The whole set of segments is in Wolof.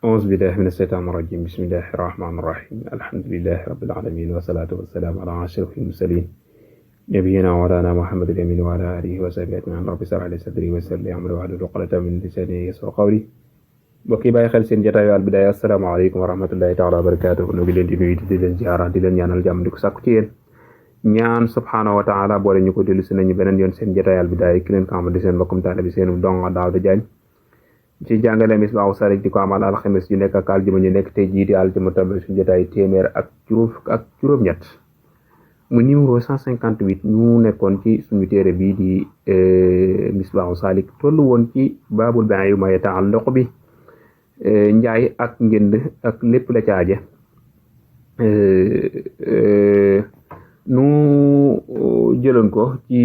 أعوذ بالله من الشيطان الرجيم بسم الله الرحمن الرحيم الحمد لله رب العالمين والصلاة والسلام على أشرف المرسلين نبينا ومولانا محمد الأمين وعلى آله وصحبه أجمعين رب اشرح لي صدري ويسر لي أمري واحلل عقدة من لساني يفقهوا قولي mbokk yi bàyyi xel seen jotaayu Al Bidaaya asalaamaaleykum wa rahmatullahi taala wa barakaatu nu ngi leen di nuyu di leen ziara di leen ñaanal jàmm di ko sàkku ci yéen ñaan subhaanahu wa taala boole ñu ko dellu si nañu beneen yoon seen jotaayu Al Bidaaya ki leen ko amal di seen mbokkum taalibe seen donga Daawda Jaañ ci jàngale Misbaahu Saalik di ko amal alxames yu nekk ak aljuma ñu nekk tey jii di aljuma tambal suñu jotaay téeméer ak juróom-ñett mu numéro 158 ñu nekkoon ci suñu téere bii di Misbaahu Saalik tollu woon ci baabul bay'i ma yata'allaqu bi njaay ak njënd ak lépp la caaje nu jëloon ko ci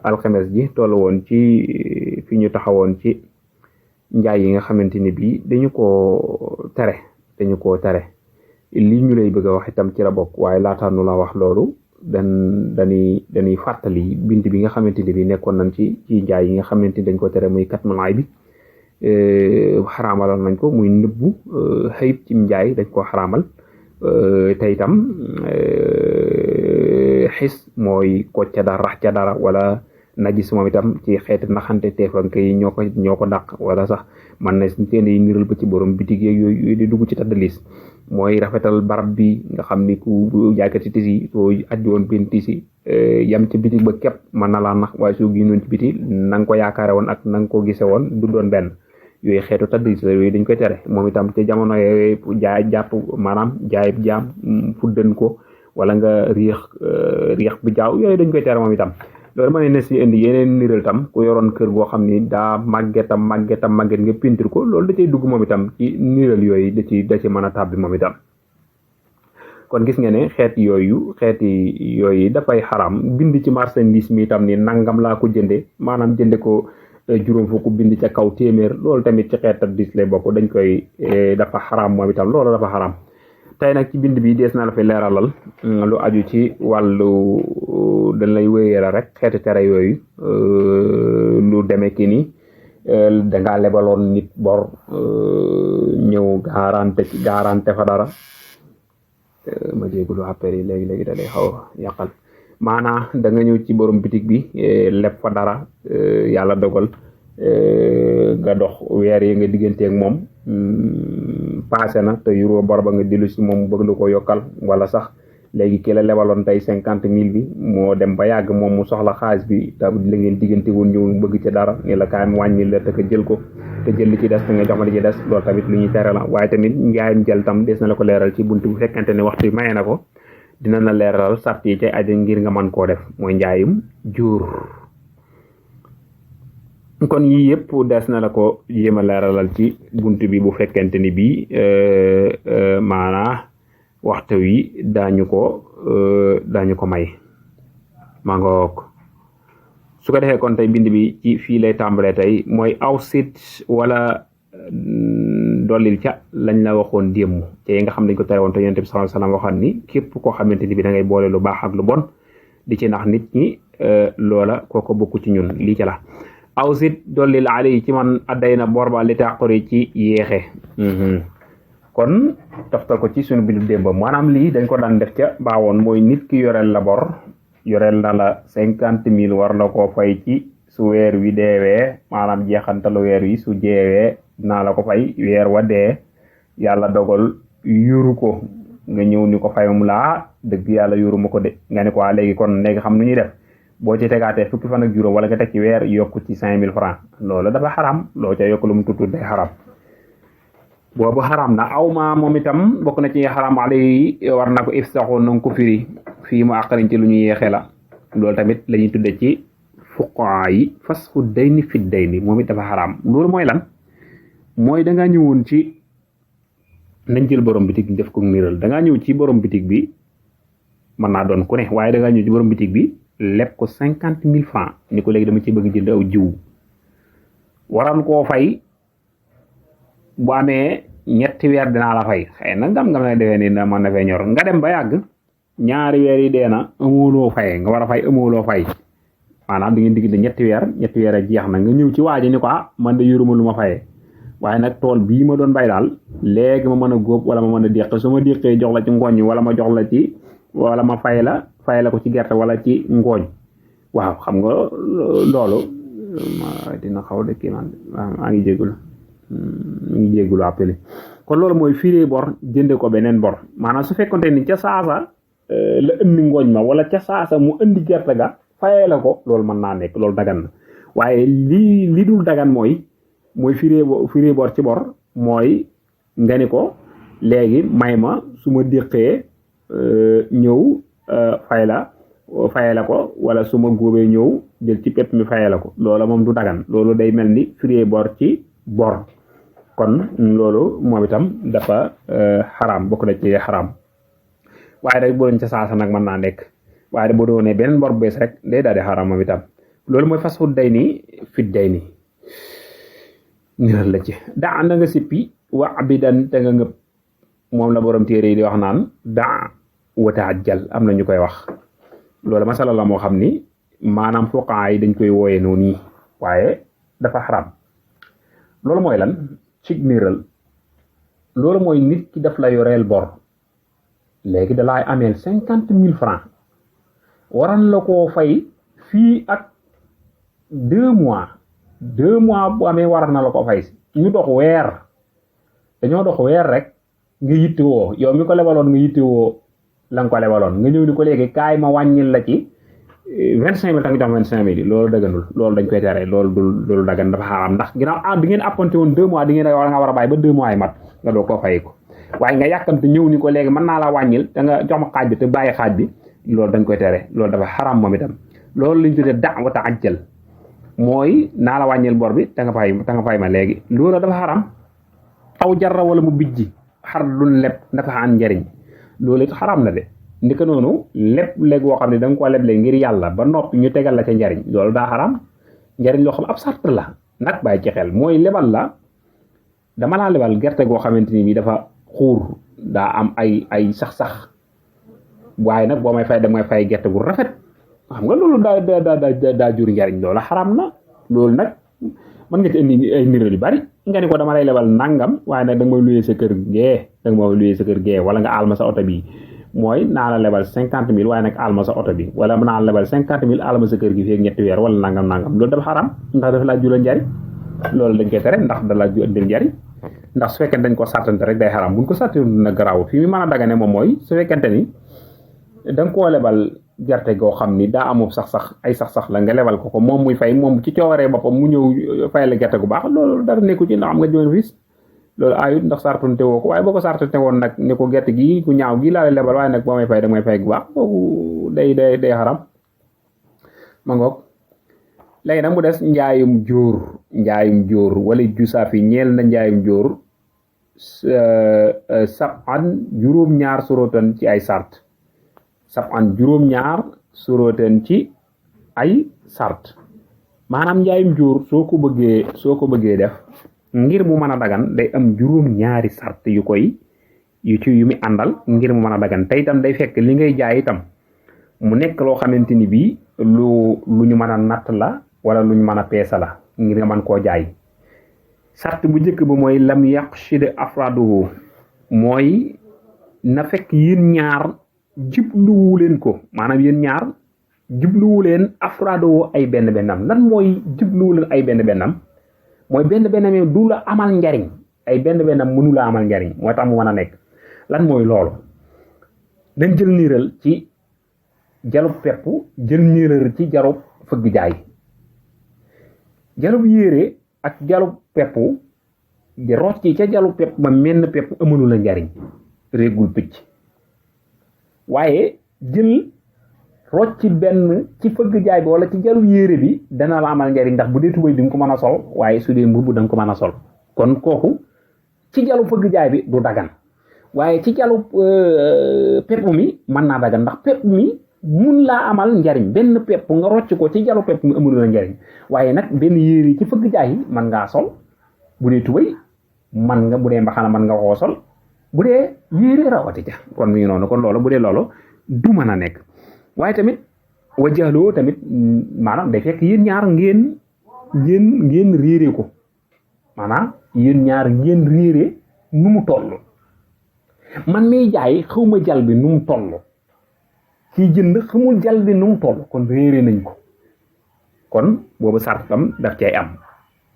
alxames ji tollu woon ci fi ñu taxawoon ci njaay yi nga xamante ni bii dañu koo tere li ñu lay bëgg a wax itam ci la bokk waaye laata nu la wax loolu dañuy fàttali bind bi nga xamante ni bii nekkoon nañ ci njaay yi nga xamante ni dañ ko tere muy katmalaay bi xaraamaloon nañ ko muy nëbbu xëyib ci njaay dañ ko xaraamal te itam xis mooy kocc ca dara rax ca dara wala najis moom itam ci xeeti naxante teefanke yi ñoo ko dàq wala sax man na seen yi niral ba ci borom bitig yooyu di dugg ci taddalis mooy rafetal barab bi nga xam ni ku jaaykati tisi soo addi woon benn tisi yam ci bitig ba képp mën na laa nax waaye soo génnoon ci biti na nga ko yaakaare woon ak na nga ko gise woon du doon benn yooyu xeetu taddalis la yooyu dañ koy tere moom itam te jamono yooyu jaay jaam fuddan ko wala nga riix bu jaaw yooyu dañ koy tere moom itam loolu ma ne si indi yeneen niral tam ku yoroon kër goo xam ni daa màgget nga pintir ko loolu da cay dugg moom itam ci niral yooyu da ci mën a tàbbi moom itam kon gis nga ne xeeti yooyu dafay xaram bind ci marchandise mi itam ni nangam laa ko jënde maanaam jënde ko juróom fukk bind ca kaw téeméer loolu tamit ci xeet dis lay bokk dañ koy dafa xaram moom itam loolu dafa xaram tey nag ci bind bi dees na la fi leeralal lu aju ci wàllu dañ lay wéyee rek xeeti tere yooyu lu demee ki ni dangaa lebaloon nit bor ñëw garanté fa dara ma jéegulu affaire yi léegi da lay xaw yàqal maanaa da nga ñëw ci borom bitig bi leb fa dara yàlla dogal nga dox weer yi nga digganteeg moom passé na te yuroo bor ba nga dillu si moom bëgg lu ko yokkal wala sax léegi ki la lebaloon tey 50,000 bi moo dem ba yàgg moom mu soxla xaalis bi te la ngeen diggante woon ñëw bëgg ci dara ni la kaay mu wàññi la te ka jël ko te jël li ci des te nga jox ma li ci des loolu tamit lu ñuy tere la waaye tamit njaayam jël tam des na la ko leeral ci buntu bu fekkente ne waxtu bi maye na ko dina la leeral sart yi cay aju ngir nga mën koo def mooy njaayum jur kon yii yëpp des na la ko jéem a leeralal ci buntu bi bu fekkente ni bii maanaa waxtu wi daañu ko may maa ngoog su ko defee kon tey bind bi ci fii lay tàmbalee tey mooy aw sit wala dollil ca lañ la waxoon démb te yi nga xam dañ ko tere woon te yonent bi sallallahu alayhi wasallam waxoon ni képp koo xamante ni bi da ngay boole lu baax ak lu bon di ci nax nit ñi loola kooko bokku ci ñun lii ca la aw sit dollil ali ci man adday na bor ba li tàquri ci yéexe kon toftal ko ci suñu bindu démb maanaam lii dañ ko daan def ca baawoon mooy nit ki yoreel la bor yoreel na la 50,000 war la koo fay ci su weer wi deewee maanaam jeexantalu weer wi su jeewee naa la ko fay weer wa dee yàlla dogal yuru ko nga ñëw ni ko fay mu laa dëgg yàlla yuru ma ko de nga ne ko léegi kon léegi xam nu ñuy def boo ci tegaatee fukki fan ak juróom wala nga teg ci weer yokku ci 5,000 francs loolu dafa xaram loo ca yokk lu mu tudd day xaram boobu xaram na aw ma moom itam bokk na ci xaram alay war na ko ifsaxu na nga ko firi fii mu àqariñ ci lu ñu yeexee la loolu tamit la ñuy tudde ci fuqaa yi fasxu dayni fi dayni moom it dafa xaram loolu mooy lan mooy dangaa ñëwoon ci nañ jël borom bitig def ko niral dangaa ñëw ci borom bitig bi mën naa doon ku ne waaye dangaa ñëw ci borom bitig bi leb ko 50,000 francs ni ko léegi dama ci bëgg jënd aw jiw waran koo fay bu amee ñetti weer dinaa la fay xëy na ngam lay defee ni na mën na fee ñor nga dem ba yàgg ñaari weer yi dee na amooloo fay nga war a fay amooloo fay maanaam di ngeen diggante ñetti weer a jeex na nga ñëw ci waaji ni ko man de yoruma lu ma fayee waaye nag tool bii ma doon bay daal léegi ma mën a góob wala ma mën a déq su ma déqee jox la ci ngooñ wala ma jox la ci wala ma fay la ko ci gerte wala ci ngooñ waaw xam nga loolu dina xaw de kii man maa ngi jégalu appelé kon loolu mooy firee bor jënde ko beneen bor maanaam su fekkonte ni ca saasa la indi ngooñ ma wala ca saasa mu indi gerte ga fayee la ko loolu mën naa nekk loolu dagan na waaye li dul dagan mooy firee bor ci bor mooy nga ni ko léegi may ma su ma déqee ñëw fayee la ko wala su ma góobee ñëw jël ci pepp mi fayee la ko loola moom du dagan loolu day mel ni firee bor ci bor kon loolu moom itam dafa xaraam bokk na ci xaraam waaye rek boo doon ca saasa nag mën naa nekk waaye boo doonee beneen bor bu bees rek day daal di xaraam moom itam loolu mooy fas day nii fit day nii niral la ci daa na nga sippi wa abidan te nga ngëpp moom la borom téere yi di wax naan daa wataajal am na ñu koy wax loolu masala la moo xam ni maanaam fuqaa yi dañ koy wooyee noonu nii waaye dafa xaraam loolu mooy lan ci niral loolu mooy nit ki daf la yoreel bor léegi da laay ameel 50,000 francs waran la koo fay fii ak 2 mois bu amee war na la ko fay ñu dox dañoo dox weer rek nga yittewoo yow mi ko lebaloon nga yittewoo la nga ko lebaloon nga ñëw ni ko léegi kaay ma wàññil la ci 25,000 tax nga jox 25,000 loolu daganul loolu dañ koy tere loolu dagan dafa xaraam ndax ginnaaw di ngeen appante woon 2 mois di ngeen nga war a bàyyi ba 2 mois yi mat nga doo koo fay ko waaye nga yàkkamte ñëw ni ko léegi mën naa la wàññil te nga jox ma xaaj bi te bàyyi xaaj bi loolu dañ koy tere loolu dafa xaraam moom itam loolu lañ tuddee da'wata ajjal mooy naa la wàññil bor bi te nga fay ma léegi loolu dafa xaraam aw jarra wala mu bijji xar duñ leb dafa am njariñ loolu it xaraam na de ndika noonu léeg woo xam ne da nga ko leble ngir yàlla ba noppi ñu tegal la ca njariñ loolu daa xaraam njariñ loo xam ab sart la nag bàyyi ci xel mooy lebal la dama laa lebal gerte goo xamante ni bi dafa xuur daa am ay sax-sax waaye nag boo may fay damay fay gerte gu rafet xam nga loolu daa jur njariñ loola xaraam na loolu nag mën nga ci indi ay niral yu bari nga ni ko dama lay lebal nangam waaye nag da nga may luyee sa kër gee wala nga aal ma sa oto bi mooy naa la lebal 50,000 waaye nag aal ma sa oto bi wala naa la lebal 50,000 aal ma sa kër gi feeg ñetti weer wala nangam loolu dafa xaraam ndax dafa laa jural njariñ loolu dañ koy tere ndax da laa indil njariñ ndax su fekkee dañ ko sàttante rek day xaraam buñ ko sàttante na garaaw fi mu mën a dagane moom mooy su fekkente ni da nga koo lebal gerte goo xam ni daa amul sax ay sax la nga lebal ko moom muy fay moom ci coowaree boppam mu ñëw fay la gerte gu baax loolu dara nekku ci ndax am nga joon fis loolu ayut ndax sartonte woo ko waaye boo ko sartonte woon nag ne ko gerte gi ku ñaaw gi laa la lebal waaye nag boo may fay da may fay gu baax kooku day xaram ma ngoog léegi nag mu des njaayum jóor wala jusaafi ñeel na njaayum jóor saban juróom-ñaar sorotan ci ay sart saban juróom-ñaar sorotan ci ay sart maanaam njaayum jóor soo ko bëggee def ngir mu mën a dagan day am juróom-ñaari sart yu mi àndal ngir mu mën a dagan te itam day fekk li ngay jaay itam mu nekk loo xamante ni bii lu ñu mën a natt la wala lu ñu mën a peesa la ngir nga mën koo jaay sart bu njëkk ba mooy lam yaqshid afraduhu mooy na fekk yéen ñaar jubluwu leen ko maanaam yéen ñaar jubluwu leen afraduhu ay benn bennam lan mooy jubluwu leen ay benn bennam mooy benn bennam du la amal njariñ ay benn bennam mënu la amal njariñ moo tax mu mën a nekk lan mooy loolu dañ jël niiral ci jalub pepp jël niiral ci jalub fëgg jaay jalub yére ak jalub pepp di rocci ca jalub pepp ba menn pepp amanu la njariñ réegul picc waaye jël rocci benn ci fëgg jaay bi wala ci jalub yére bi dana la amal njariñ ndax bu dee tubay di nga ko mën a sol waaye su dee mbubb da nga ko mën a sol kon kooku ci jalub fëgg jaay bi du dagan waaye ci jalub pepp mi mën naa dagan ndax pepp mi mun laa amal njariñ benn pepp nga rocc ko ci jalu pepp mi amul la njariñ waaye nag benn yére ci fëgg jaay mën ngaa sol bu dee tubay man nga bu dee mbaxana mën nga koo sol bu dee yére rawati ja kon mi ngi noonu kon loolu bu dee loolu du mën a nekk waaye tamit wajaloo tamit maanaam day fekk yéen ñaar ngeen réeree ko maanaam yéen ñaar ngeen réere nu mu toll man miy jaay xawma jal bi nu mu toll kii jënd xamul jal bi nu mu toll kon réere nañ ko kon boobu sartam daf cay am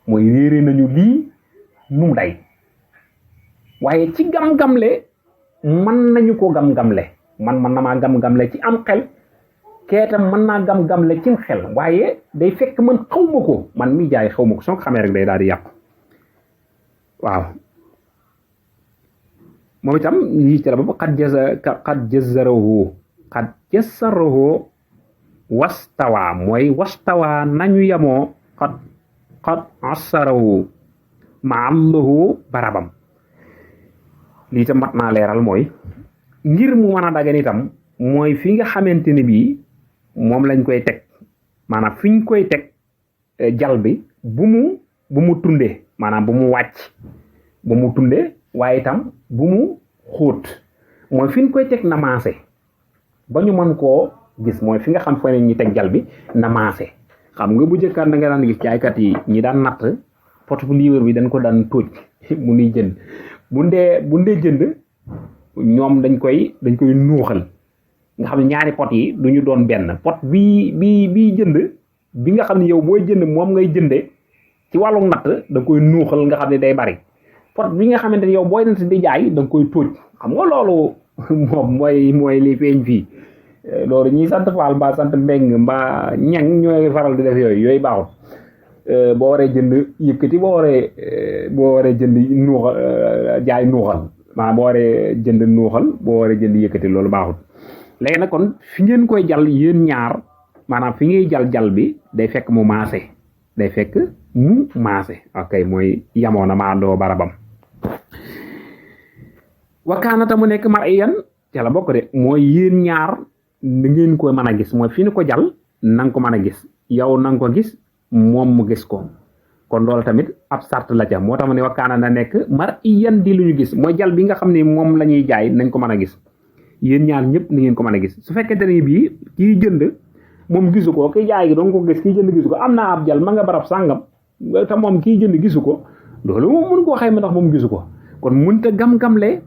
mooy réere nañu lii nu mu day waaye ci gam-gamle man nañu ko gam-gamle man na maa gam-gamle ci am xel keetam mën naa gam-gamle cim xel waaye day fekk man xawma ko man mi jaay xawma ko soo ko xamee rek day daal di yàqu waaw moom itam lii ci la ba xat jazarahu wastawa mooy wastawa nañu yamoo xat asarahu ma allahu barabam lii tam mat naa leeral mooy ngir mu mën a dagan itam mooy fi nga xamante ne bii moom lañ koy teg maanaam fi ñu koy teg jal bi bu mu tunde maanaam bu mu wàcc bu mu tunde waaye itam bu mu xóot mooy fi ñu koy teg na maase ba ñu mën koo gis mooy fi nga xam fa ne ñi teg jal bi na maase xam nga bu jëkkaan da nga daan gis jaaykat yi ñi daan natt pot bu liiwër bi dañ ko daan tóoj mu nuy jënd bu ndee jënd ñoom dañ koy nuuxal nga xam ne ñaari pot yi du ñu doon benn pot bii jënd bi nga xam ne yow booy jënd moom ngay jënde ci wàllu natt da nga koy nuuxal nga xam ne day bari pot bi nga xamante ne yow booy natt di jaay da nga koy tóoj xam nga loolu moom mooy li feeñ fii loolu ñuy sant Faal mbaa sant Mbeng mbaa ñang ñooy faral di def yooyu baaxut boo waree jënd yëkkati boo waree jënd nuuxal jaay nuuxal maanaam boo waree jënd nuuxal boo waree jënd yëkkati loolu baaxut léegi nag kon fi ngeen koy jal yéen ñaar maanaam fi ngay jal bi day fekk mu maase ok mooy yamoona maa doo barabam wakaanata mu nekk mar yan ca la bokk de mooy yéen ñaar na ngeen ko mën a gis mooy fi ni ko jal nanga ko mën a gis yow nanga ko gis moom mu gis ko kon loolu tamit ab sart la ca moo tax ma ne wakaana na nekk mar yan di lu ñu gis mooy jal bi nga xam ne moom la ñuy jaay nañ ko mën a gis yéen ñaar ñëpp ni ngeen ko mën a gis su fekkente ne bii kii jënd moom gisu ko kii jaay gi doon ko gis kii jënd gisu ko am naa ab jal ma nga barab sàngam te moom kii jënd gisu ko loolu moom mën koo xayma ndax moom gisu ko kon mënta gam-gamle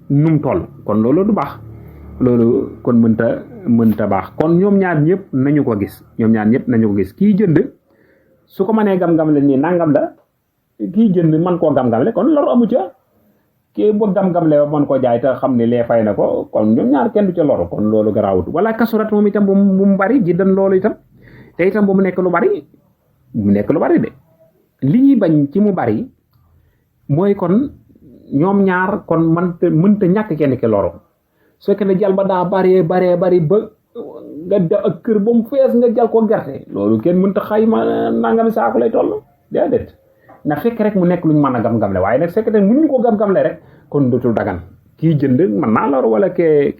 num toll kon loolu du baax loolu kon mënta baax kon ñoom ñaar ñëpp nañu ko gis kii jënd su ko mënee gam-gamle nii nangam la kii jënd man koo gam-gamle kon loru amu ca kii boo gam-gamle man koo jaay te xam ne lee fay na ko kon ñoom ñaar kenn du ca loru kon loolu garaawut wala kasurat moom itam bu mu bari jiddan loolu itam te itam bu mu nekk lu bari de li ñuy bañ ci mu bari mooy kon ñoom ñaar kon mënta ñàkk kenn ki loru su fekkee ne jal ba daa bari ba nga da ak kër ba mu fees nga jal ko gerte loolu kenn mënta xayma nangami saako lay toll déedéet na fekk rek mu nekk luñ mën a gam-gamle waaye nag fekk ne mun ñu ko gam-gamle rek kon dootul dagan kii jënd mën naa loru wala kee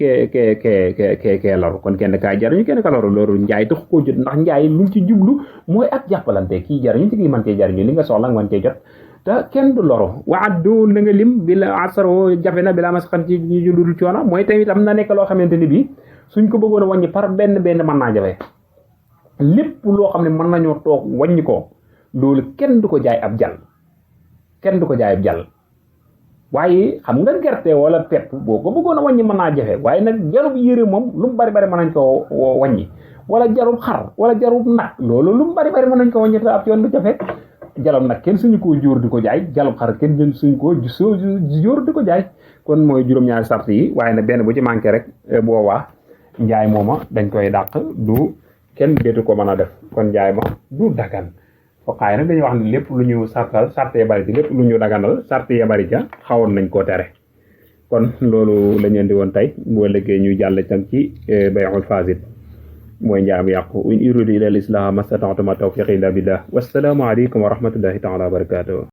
loru kon kenn kaay jariñu kenn ka loru njaay tax koo jot ndax njaay luñ ci jublu mooy ak jàppalante kii jariñu ci kii mën cee jariñu li nga soxla nga mën cee jot te kenn du loru waaddu na nga lim bi la asaro jafe na bi la masxan ci ñu dul coono mooy tamit am na nekk loo xamante ni bii suñ ko bëggoon a wàññi par benn mën naa jafe lépp loo xam ne mën nañoo toog wàññi ko loolu kenn du ko jaay ab jal waaye xam nga gerte wala pepp boo ko bëggoon a wàññi mën naa jafe waaye nag jarub yére moom lu mu bari mën nañ ko wàññi wala jarub xar wala jarub nag loolu lu mu bari mën nañ ko wàññi te ab yoon du jafe jalab nag kenn suñu koo jóor di ko jaay jalab xar kenn suñu koo jóor di ko jaay kon mooy juróom-ñaari sart yi waaye nag benn bu ci manqué rek boobaa njaay mooma dañ koy dàq du kenn déetu ko mën a def kon njaay ma du dagan foqaay nag dañuy wax ne lépp lu ñu sartal sart ya bari ci lépp lu ñu daganal sart ya bari ca xawoon nañ koo tere kon loolu la ñu indi woon tey boo léegi ñu jàll tam ci bay'ul fasid mooy njaam yàqu in uridu ila al islaha mastata'tu ma tawfiqi illa billah wassalaamu alaykum wa rahmatullahi ta'ala wa barakatuh